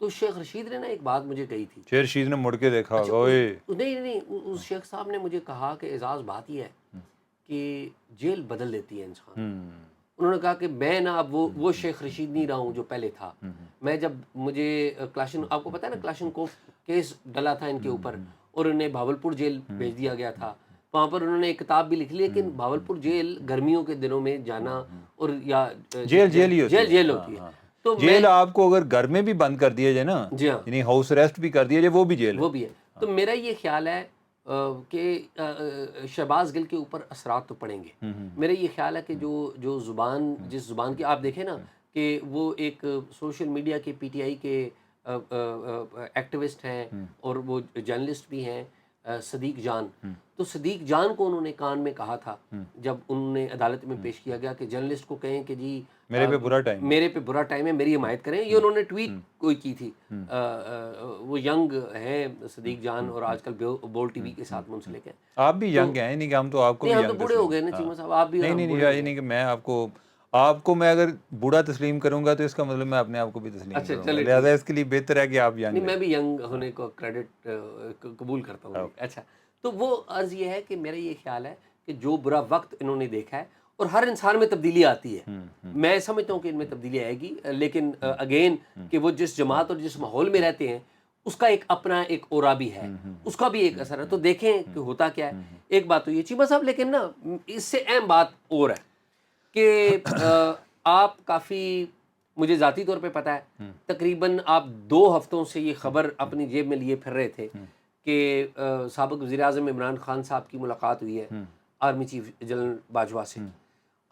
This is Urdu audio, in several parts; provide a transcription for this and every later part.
تو شیخ رشید نے نا ایک بات مجھے کہی تھی. شیر رشید نے مڑ کے دیکھا ہوگا اوئے. نہیں, اس شیخ صاحب نے مجھے کہا کہ اعزاز بات یہ ہے کہ جیل بدل دیتی ہے انسان. انہوں نے کہا کہ میں نا اب وہ شیخ رشید نہیں رہا ہوں جو پہلے تھا. میں جب مجھے کلاشن، آپ کو پتہ ہے نا کلاشن کوف کیس ڈلا تھا ان کے اوپر اور انہیں بھاولپور جیل بھیج دیا گیا تھا. وہاں پر انہوں نے ایک کتاب بھی لکھ لی، لیکن بھاولپور جیل گرمیوں کے دنوں میں جانا اور یا جیل ہی ہوتی ہے. تو جیل آپ کو اگر گھر میں بھی بند کر دیا جائے نا، جی ہاں، یعنی ہاؤس اریسٹ بھی کر دیا جائے، وہ بھی جیل ہے. وہ بھی ہے. تو میرا یہ خیال ہے کہ شہباز گل کے اوپر اثرات تو پڑیں گے. میرا یہ خیال ہے کہ جو زبان، جس زبان کی آپ دیکھیں نا کہ وہ ایک سوشل میڈیا کے پی ٹی آئی کے ایکٹیوسٹ ہیں اور وہ جرنلسٹ بھی ہیں، صدیق جان. تو صدیق جان کو انہوں نے کان میں کہا تھا جب انہوں نے عدالت میں پیش کیا گیا کہ جرنلسٹ کو کہیں کہ جی میرے پہ برا ٹائم ہے، میری حمایت کریں. یہ انہوں نے ٹویٹ کوئی کی تھی. وہ ینگ ہیں صدیق جان اور آج کل بول ٹی وی کے ساتھ منسلک ہیں. آپ بھی ینگ ہیں، نہیں کہ ہم تو آپ کو بھی ہم تو بوڑھے ہو گئے نا چیمہ صاحب، آپ بھی. نہیں کہ میں آپ کو میں اگر بوڑھا تسلیم کروں گا تو اس کا مطلب میں اپنے آپ کو بھی تسلیم کروں گا، لہٰذا اس کے لیے بہتر ہے کہ آپ ینگ. نہیں، میں بھی ینگ ہونے کو کریڈٹ قبول کرتا ہوں. اچھا، تو وہ عرض یہ ہے کہ میرا یہ خیال ہے کہ جو برا وقت انہوں نے دیکھا ہے، اور ہر انسان میں تبدیلی آتی ہے، میں سمجھتا ہوں کہ ان میں تبدیلی آئے گی، لیکن اگین کہ وہ جس جماعت اور جس ماحول میں رہتے ہیں اس کا ایک اپنا ایک اورا بھی ہے، اس کا بھی ایک اثر ہے. تو دیکھیں کہ ہوتا کیا ہے. ایک بات تو یہ چیمہ صاحب، لیکن نا اس سے اہم بات اور ہے کہ آپ کافی، مجھے ذاتی طور پہ پتہ ہے، تقریباً آپ 2 ہفتوں سے یہ خبر اپنی جیب میں لیے پھر رہے تھے کہ سابق وزیر اعظم عمران خان صاحب کی ملاقات ہوئی ہے آرمی چیف جنرل باجوہ سے.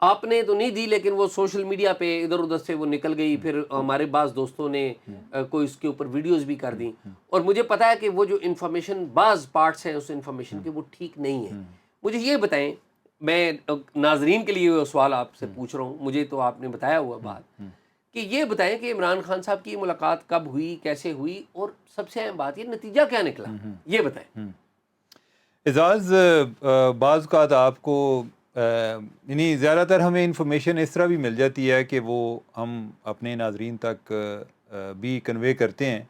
آپ نے تو نہیں دی، لیکن وہ سوشل میڈیا پہ ادھر ادھر سے وہ نکل گئی. پھر ہمارے بعض دوستوں نے کوئی اس کے اوپر ویڈیوز بھی کر دیں، اور مجھے پتا ہے کہ وہ جو انفارمیشن، بعض پارٹس ہیں اس انفارمیشن کے، وہ ٹھیک نہیں ہیں. مجھے یہ بتائیں، میں ناظرین کے لیے وہ سوال آپ سے پوچھ رہا ہوں، مجھے تو آپ نے بتایا ہوا بات، کہ یہ بتائیں کہ عمران خان صاحب کی ملاقات کب ہوئی، کیسے ہوئی، اور سب سے اہم بات یہ نتیجہ کیا نکلا، یہ بتائیں. اعزاز، بعض اوقات آپ کو یعنی زیادہ تر ہمیں انفارمیشن اس طرح بھی مل جاتی ہے کہ وہ ہم اپنے ناظرین تک بھی کنوے کرتے ہیں،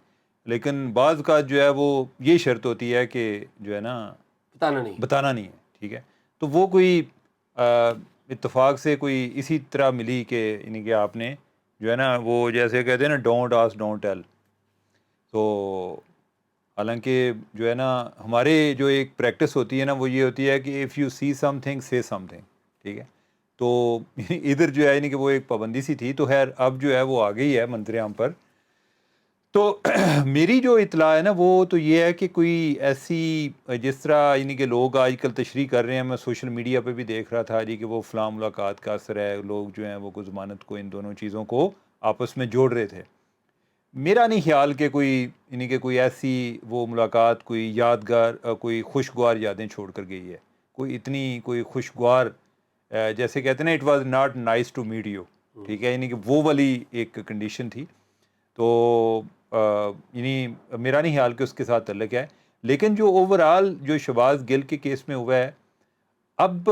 لیکن بعض اوقات جو ہے وہ یہ شرط ہوتی ہے کہ جو ہے نا بتانا نہیں ہے. ٹھیک ہے، تو وہ کوئی اتفاق سے کوئی اسی طرح ملی کہ یعنی کہ آپ نے جو ہے نا وہ جیسے کہتے ہیں نا ڈونٹ آسک ڈونٹ ٹیل. تو حالانکہ جو ہے نا ہمارے جو ایک پریکٹس ہوتی ہے نا وہ یہ ہوتی ہے کہ if you see something سے سم تھنگ. ٹھیک ہے، تو ادھر جو ہے یعنی کہ وہ ایک پابندی سی تھی، تو خیر اب جو ہے وہ آ گئی ہے منظر عام پر. تو میری جو اطلاع ہے نا وہ تو یہ ہے کہ کوئی ایسی، جس طرح یعنی کہ لوگ آج کل تشریح کر رہے ہیں، میں سوشل میڈیا پہ بھی دیکھ رہا تھا جی کہ وہ فلاں ملاقات کا اثر ہے، لوگ جو ہیں وہ کو ضمانت کو، ان دونوں چیزوں کو آپس میں جوڑ رہے تھے. میرا نہیں خیال کہ کوئی یعنی کہ کوئی ایسی وہ ملاقات کوئی یادگار، کوئی خوشگوار یادیں چھوڑ کر گئی ہے. کوئی اتنی کوئی خوشگوار، جیسے کہتے ہیں نا it was not nice to meet you. ٹھیک ہے، یعنی کہ وہ والی ایک کنڈیشن تھی. تو یعنی میرا نہیں خیال کہ اس کے ساتھ تعلق ہے. لیکن جو اوور آل جو شہباز گل کے کیس میں ہوا ہے، اب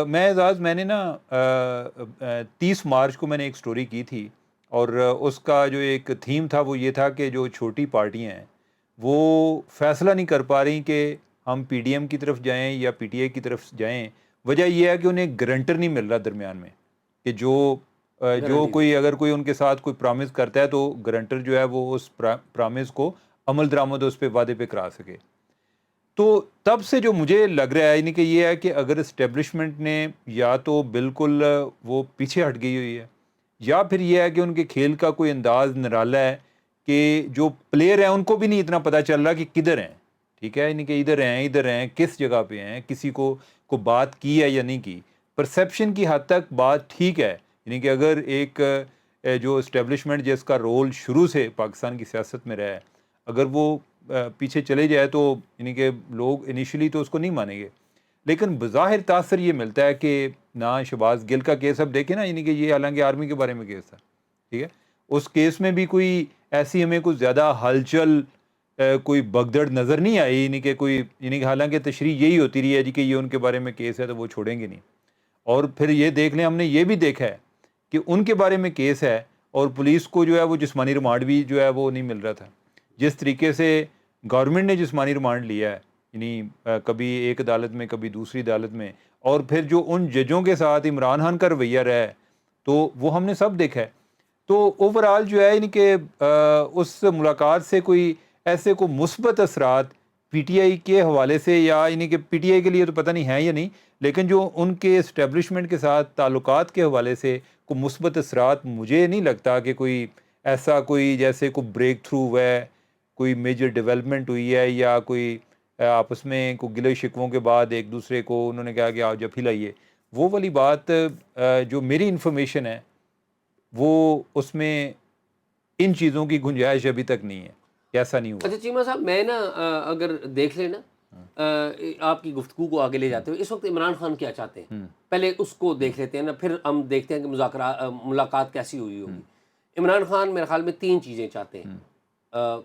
میں اعزاز، میں نے نا 30 مارچ کو میں نے ایک سٹوری کی تھی، اور اس کا جو ایک تھیم تھا وہ یہ تھا کہ جو چھوٹی پارٹیاں ہیں وہ فیصلہ نہیں کر پا رہی کہ ہم پی ڈی ایم کی طرف جائیں یا پی ٹی آئی کی طرف جائیں. وجہ یہ ہے کہ انہیں گرنٹر نہیں مل رہا درمیان میں، کہ جو کوئی اگر کوئی ان کے ساتھ کوئی پرامس کرتا ہے تو گرنٹر جو ہے وہ اس پرامس کو عمل درآمد اس پہ وعدے پہ کرا سکے. تو تب سے جو مجھے لگ رہا ہے یعنی کہ یہ ہے کہ اگر اسٹیبلشمنٹ نے یا تو بالکل وہ پیچھے ہٹ گئی ہوئی ہے، یا پھر یہ ہے کہ ان کے کھیل کا کوئی انداز نرالا ہے کہ جو پلیئر ہیں ان کو بھی نہیں اتنا پتہ چل رہا کہ کدھر ہیں. ٹھیک ہے، یعنی کہ ادھر ہیں کس جگہ پہ ہیں، کسی کو بات کی ہے یا نہیں کی. پرسیپشن کی حد تک بات ٹھیک ہے، یعنی کہ اگر ایک جو اسٹیبلشمنٹ جس کا رول شروع سے پاکستان کی سیاست میں رہا ہے، اگر وہ پیچھے چلے جائے تو یعنی کہ لوگ انیشلی تو اس کو نہیں مانیں گے. لیکن بظاہر تاثر یہ ملتا ہے کہ نہ شہباز گل کا کیس اب دیکھیں نا، یعنی کہ یہ حالانکہ آرمی کے بارے میں کیس تھا. ٹھیک ہے، اس کیس میں بھی کوئی ایسی ہمیں کوئی زیادہ ہلچل کوئی بگدڑ نظر نہیں آئی، یعنی کہ کوئی یعنی کہ حالانکہ تشریح یہی ہوتی رہی ہے جی کہ یہ ان کے بارے میں کیس ہے تو وہ چھوڑیں گے نہیں. اور پھر یہ دیکھ لیں، ہم نے یہ بھی دیکھا ہے کہ ان کے بارے میں کیس ہے اور پولیس کو جو ہے وہ جسمانی ریمانڈ بھی جو ہے وہ نہیں مل رہا تھا. جس طریقے سے گورنمنٹ نے جسمانی ریمانڈ لیا ہے، یعنی کبھی ایک عدالت میں کبھی دوسری عدالت میں، اور پھر جو ان ججوں کے ساتھ عمران خان کا رویہ رہا ہے تو وہ ہم نے سب دیکھا ہے. تو اوور آل جو ہے یعنی کہ اس ملاقات سے کوئی ایسے کو مثبت اثرات پی ٹی آئی کے حوالے سے، یا یعنی کہ پی ٹی آئی کے لیے تو پتہ نہیں ہے یا نہیں، لیکن جو ان کے اسٹیبلشمنٹ کے ساتھ تعلقات کے حوالے سے کوئی مثبت اثرات مجھے نہیں لگتا کہ کوئی ایسا کوئی جیسے کوئی بریک تھرو ہوا ہے، کوئی میجر ڈیولپمنٹ ہوئی ہے، یا کوئی آپس میں کوئی گلے شکووں کے بعد ایک دوسرے کو انہوں نے کہا کہ آؤ جب ہلائیے. وہ والی بات جو میری انفارمیشن ہے وہ اس میں ان چیزوں کی گنجائش ابھی تک نہیں ہے، ایسا نہیں ہوا. اچھا چیمہ صاحب، میں نا اگر دیکھ لیں نا آپ کی گفتگو کو آگے لے جاتے ہوئے، اس وقت عمران خان کیا چاہتے ہیں پہلے اس کو دیکھ لیتے ہیں نا، پھر ہم دیکھتے ہیں کہ ملاقات کیسی ہوئی ہوگی. عمران خان میرے خیال میں 3 چیزیں چاہتے ہیں،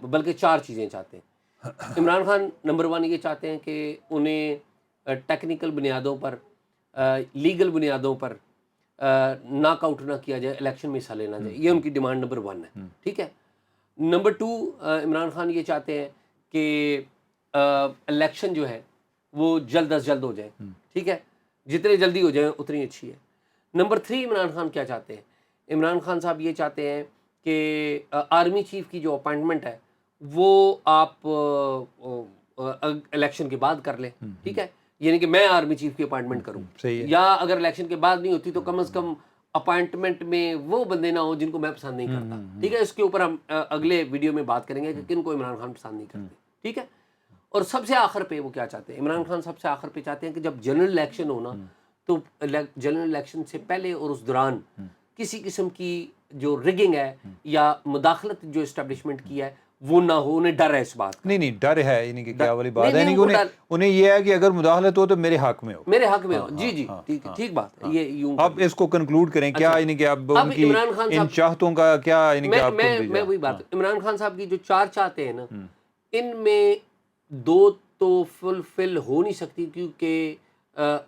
بلکہ 4 چیزیں چاہتے ہیں. عمران خان نمبر 1 یہ چاہتے ہیں کہ انہیں ٹیکنیکل بنیادوں پر، لیگل بنیادوں پر ناک آؤٹ نہ کیا جائے، الیکشن میں حصہ لینا جائے. یہ ان کی ڈیمانڈ نمبر 1 ہے. ٹھیک ہے. نمبر 2 عمران خان یہ چاہتے ہیں کہ الیکشن جو ہے وہ جلد از جلد ہو جائے. ٹھیک ہے، جتنے جلدی ہو جائیں اتنی اچھی ہے. نمبر 3 عمران خان کیا چاہتے ہیں؟ عمران خان صاحب یہ چاہتے ہیں کہ آرمی چیف کی جو اپائنٹمنٹ ہے وہ آپ الیکشن کے بعد کر لیں. ٹھیک ہے، یعنی کہ میں آرمی چیف کی اپائنٹمنٹ کروں، یا اگر الیکشن کے بعد نہیں ہوتی تو کم از کم اپائنٹمنٹ میں وہ بندے نہ ہوں جن کو میں پسند نہیں کرتا. ٹھیک ہے، اس کے اوپر ہم اگلے ویڈیو میں بات کریں گے کہ کن کو عمران خان پسند نہیں کرتے. ٹھیک ہے. اور سب سے آخر پہ وہ کیا چاہتے ہیں؟ عمران خان سب سے آخر پہ چاہتے ہیں کہ جب جنرل الیکشن ہونا تو جنرل الیکشن سے پہلے اور اس دوران کسی قسم کی جو ریگنگ ہے یا مداخلت جو اسٹیبلشمنٹ کی ہے وہ نہ ہو. انہیں ڈر ہے اس بات کا. نہیں ڈر ہے، یعنی کہ کیا والی بات ہے، انہیں یہ ہے کہ اگر مداخلت ہو تو میرے حق میں ہو، میرے حق میں ہو. جی ٹھیک بات ہے. یہ یوں اب اس کو کنکلوڈ کریں کیا، یعنی کہ اب ان کی ان چاہتوں کا کیا، یعنی کہ میں وہی بات، عمران خان صاحب کی جو 4 چاہتے ہیں نا، ان میں 2 تو فلفل ہو نہیں سکتی کیونکہ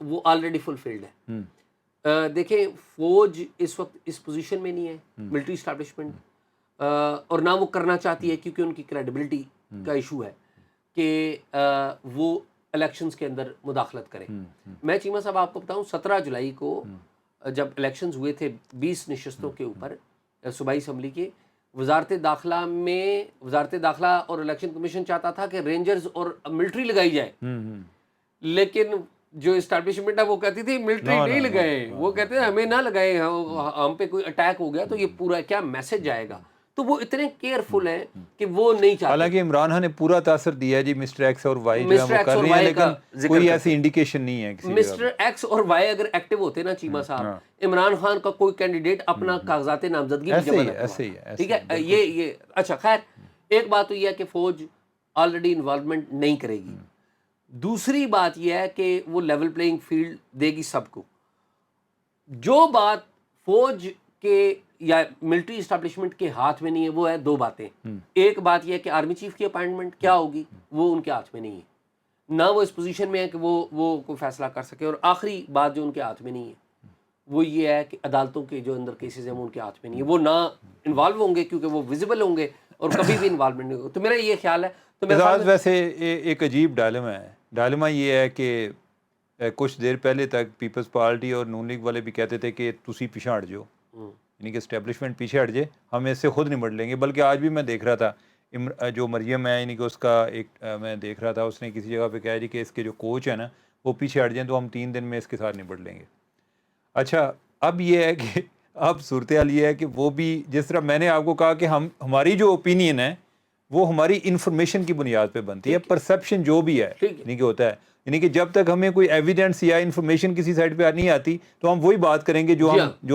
وہ آلریڈی فلفلڈ ہے. دیکھیں فوج اس وقت اس پوزیشن میں نہیں ہے، ملٹری اسٹیبلشمنٹ، اور نہ وہ کرنا چاہتی ہے کیونکہ ان کی کریڈیبلٹی کا ایشو ہے کہ وہ الیکشنز کے اندر مداخلت کریں. میں چیمہ صاحب آپ کو بتاؤں 17 جولائی کو جب الیکشنز ہوئے تھے 20 نشستوں کے اوپر صوبائی اسمبلی کے، وزارت داخلہ اور الیکشن کمیشن چاہتا تھا کہ رینجرز اور ملٹری لگائی جائے، لیکن جو اسٹیبلشمنٹ ہے وہ کہتی تھی ملٹری نہیں لگائیں، وہ کہتے ہیں ہمیں نہ لگائیں، ہم پہ کوئی اٹیک ہو گیا تو یہ پورا کیا میسج جائے گا. تو وہ اتنے کیئرفل ہیں کہ وہ نہیں چاہتے. حالانکہ عمران خان نے پورا تاثر دیا ہے جی، مسٹر ایکس اور وائی جو ہے وہ کر رہے ہیں، لیکن کوئی ایسی انڈیکیشن نہیں ہے کسی. مسٹر ایکس اور وائی اگر ایکٹیو ہوتے نا چیمہ صاحب، عمران خان کا کوئی کینڈیڈیٹ اپنا کاغذات نامزدگی بھی جمع نہ کروا. ٹھیک ہے، یہ اچھا خیر. ایک بات تو یہ ہے کہ فوج آلریڈی انوالومنٹ نہیں کرے گی. دوسری بات یہ ہے کہ وہ لیول پلینگ فیلڈ دے گی سب کو. جو بات فوج کے یا ملٹری اسٹیبلشمنٹ کے ہاتھ میں نہیں ہے وہ ہے 2 باتیں. ایک بات یہ ہے کہ آرمی چیف کی اپائنٹمنٹ کیا ہوگی، وہ ان کے ہاتھ میں نہیں ہے، نہ وہ اس پوزیشن میں ہے کہ وہ کوئی فیصلہ کر سکے. اور آخری بات جو ان کے ہاتھ میں نہیں ہے وہ یہ ہے کہ عدالتوں کے جو اندر کیسز ہیں وہ ان کے ہاتھ میں نہیں ہے. وہ نہ انوالو ہوں گے کیونکہ وہ ویزیبل ہوں گے اور کبھی بھی انوالومنٹ نہیں ہوگا. تو میرا یہ خیال ہے. تو ویسے ایک عجیب ڈائلما ہے. ڈائلما یہ ہے کہ کچھ دیر پہلے تک پیپلز پارٹی اور نون لیگ والے بھی کہتے تھے کہ تسی پیچھے ہٹ جاؤ، یعنی کہ اسٹیبلشمنٹ پیچھے ہٹ جائے، ہم اس سے خود نمٹ لیں گے. بلکہ آج بھی میں دیکھ رہا تھا جو مریم ہے، یعنی کہ اس کا ایک میں دیکھ رہا تھا، اس نے کسی جگہ پہ کہا جی کہ اس کے جو کوچ ہے نا وہ پیچھے ہٹ جائیں تو ہم 3 دن میں اس کے ساتھ نمٹ لیں گے. اچھا اب یہ ہے کہ اب صورتحال یہ ہے کہ وہ بھی جس طرح میں نے آپ کو کہا کہ ہماری جو اوپینین ہے وہ ہماری انفارمیشن کی بنیاد پہ بنتی ہے، پرسیپشن جو بھی ہے یعنی کہ ہوتا ہے، یعنی کہ جب تک ہمیں کوئی ایویڈنس یا انفارمیشن کسی سائڈ پہ نہیں آتی تو ہم وہی بات کریں گے جو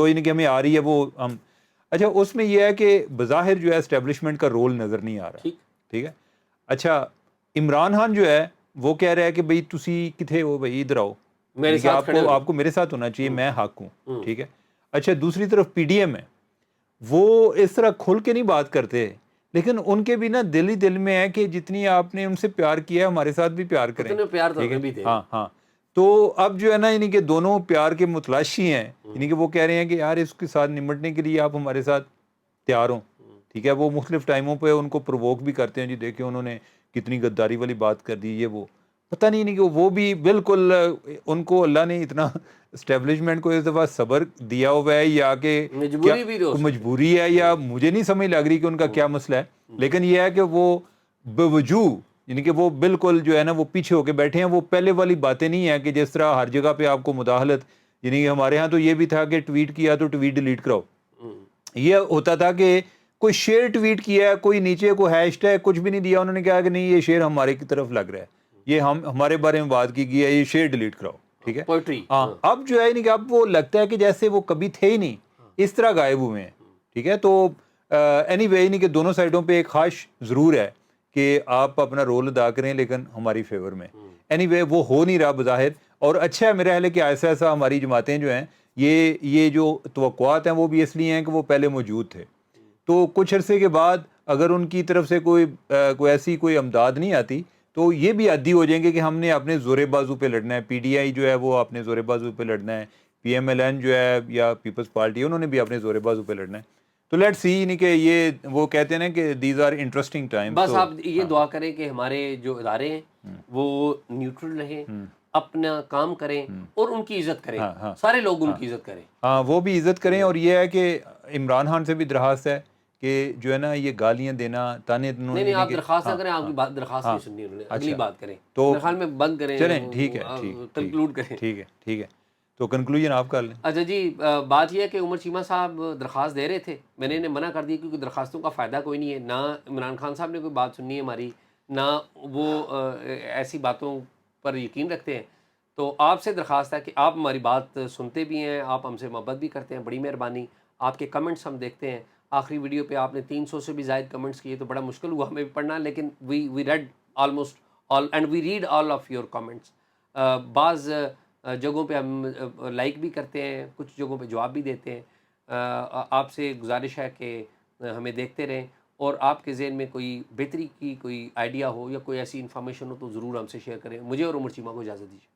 یعنی کہ ہمیں آ رہی ہے وہ ہم. اچھا اس میں یہ ہے کہ بظاہر جو ہے اسٹیبلشمنٹ کا رول نظر نہیں آ رہا. ٹھیک ہے. اچھا عمران خان جو ہے وہ کہہ رہا ہے کہ بھئی تسی کتھے ہو، بھئی ادھر آؤ، آپ کو میرے ساتھ ہونا چاہیے، میں حق ہوں. ٹھیک ہے. اچھا دوسری طرف پی ڈی ایم ہے، وہ اس طرح کھل کے نہیں بات کرتے، لیکن ان کے بھی نا دل ہی دل میں ہے کہ جتنی آپ نے ان سے پیار کیا ہے ہمارے ساتھ بھی پیار کریں. ہاں. تو اب جو ہے نا یعنی کہ دونوں پیار کے متلاشی ہیں، یعنی کہ وہ کہہ رہے ہیں کہ یار اس کے ساتھ نمٹنے کے لیے آپ ہمارے ساتھ تیار ہوں, ٹھیک ہے, وہ مختلف ٹائموں پہ ان کو پرووک بھی کرتے ہیں, جی دیکھیں انہوں نے کتنی غداری والی بات کر دی, یہ وہ پتہ نہیں کہ وہ بھی بالکل ان کو اللہ نے اتنا اسٹیبلشمنٹ کو اس دفعہ صبر دیا ہوا ہے, یا کہ مجبوری بھی ہو سکتی مجبوری ہے, یا مجھے نہیں سمجھ لگ رہی کہ ان کا کیا مسئلہ ہے, لیکن یہ ہے کہ وہ بوجوہ یعنی کہ وہ بالکل جو ہے نا وہ پیچھے ہو کے بیٹھے ہیں. وہ پہلے والی باتیں نہیں ہیں کہ جس طرح ہر جگہ پہ آپ کو مداخلت, یعنی کہ ہمارے ہاں تو یہ بھی تھا کہ ٹویٹ کیا تو ٹویٹ ڈیلیٹ کراؤ, یہ ہوتا تھا کہ کوئی شیئر ٹویٹ کیا ہے, کوئی نیچے کوئی ہیش ٹیگ کچھ بھی نہیں دیا, انہوں نے کہا کہ نہیں یہ شیئر ہمارے کی طرف لگ رہا ہے, یہ ہمارے بارے میں بات کی گئی ہے, یہ شیئر ڈیلیٹ کراؤ, ٹھیک ہے. پوئٹری. ہاں اب جو ہے نہیں کہ اب وہ لگتا ہے کہ جیسے وہ کبھی تھے ہی نہیں, اس طرح غائب ہوئے ہیں, ٹھیک ہے. تو اینی وے نہیں کہ دونوں سائڈوں پہ ایک خواہش ضرور ہے کہ آپ اپنا رول ادا کریں لیکن ہماری فیور میں. اینی وے وہ ہو نہیں رہا بظاہر, اور اچھا ہے میرا خیال ہے کہ ایسا ایسا ہماری جماعتیں جو ہیں یہ جو توقعات ہیں وہ بھی اس لیے ہیں کہ وہ پہلے موجود تھے, تو کچھ عرصے کے بعد اگر ان کی طرف سے کوئی ایسی کوئی امداد نہیں آتی تو یہ بھی عادی ہو جائیں گے کہ ہم نے اپنے زور بازو پہ لڑنا ہے. پی ڈی آئی جو ہے وہ اپنے زور بازو پہ لڑنا ہے, پی ایم ایل این جو ہے یا پیپلز پارٹی انہوں نے بھی اپنے زور بازو پہ لڑنا ہے. تو لیٹ سی, نہیں کہ یہ وہ کہتے ہیں نا کہ دیز آر انٹرسٹنگ ٹائم. بس آپ یہ دعا کریں کہ ہمارے جو ادارے ہیں وہ نیوٹرل رہیں, اپنا کام کریں اور ان کی عزت کریں, سارے لوگ ان کی عزت کریں. ہاں وہ بھی عزت کریں. اور یہ ہے کہ عمران خان سے بھی درخواست ہے کہ جو ہے نا یہ گالیاں دینا تانے, نہیں آپ درخواست نہ کریں, آپ کی بات درخواست نہیں سننی انہوں نے, اگلی بات کریں تو میرے خیال میں بند کریں, چلیں ٹھیک ہے, کنکلوڈ کریں. ٹھیک ہے تو کنکلوژن آپ کر لیں. اچھا جی, بات یہ ہے کہ عمر چیمہ صاحب درخواست دے رہے تھے, میں نے انہیں منع کر دیا کیونکہ درخواستوں کا فائدہ کوئی نہیں ہے, نہ عمران خان صاحب نے کوئی بات سننی ہے ہماری, نہ وہ ایسی باتوں پر یقین رکھتے ہیں. تو آپ سے درخواست ہے کہ آپ ہماری بات سنتے بھی ہیں, آپ ہم سے محبت بھی کرتے ہیں, بڑی مہربانی. آپ کے کمنٹس ہم دیکھتے ہیں, آخری ویڈیو پہ آپ نے 300 سے بھی زائد کمنٹس کیے تو بڑا مشکل ہوا ہمیں بھی پڑھنا, لیکن we read almost all and we read all of your comments. بعض جگہوں پہ ہم لائک بھی کرتے ہیں, کچھ جگہوں پہ جواب بھی دیتے ہیں. آپ سے گزارش ہے کہ ہمیں دیکھتے رہیں, اور آپ کے ذہن میں کوئی بہتری کی کوئی آئیڈیا ہو یا کوئی ایسی انفارمیشن ہو تو ضرور ہم سے شیئر کریں. مجھے اور عمر چیمہ کو اجازت دیجیے.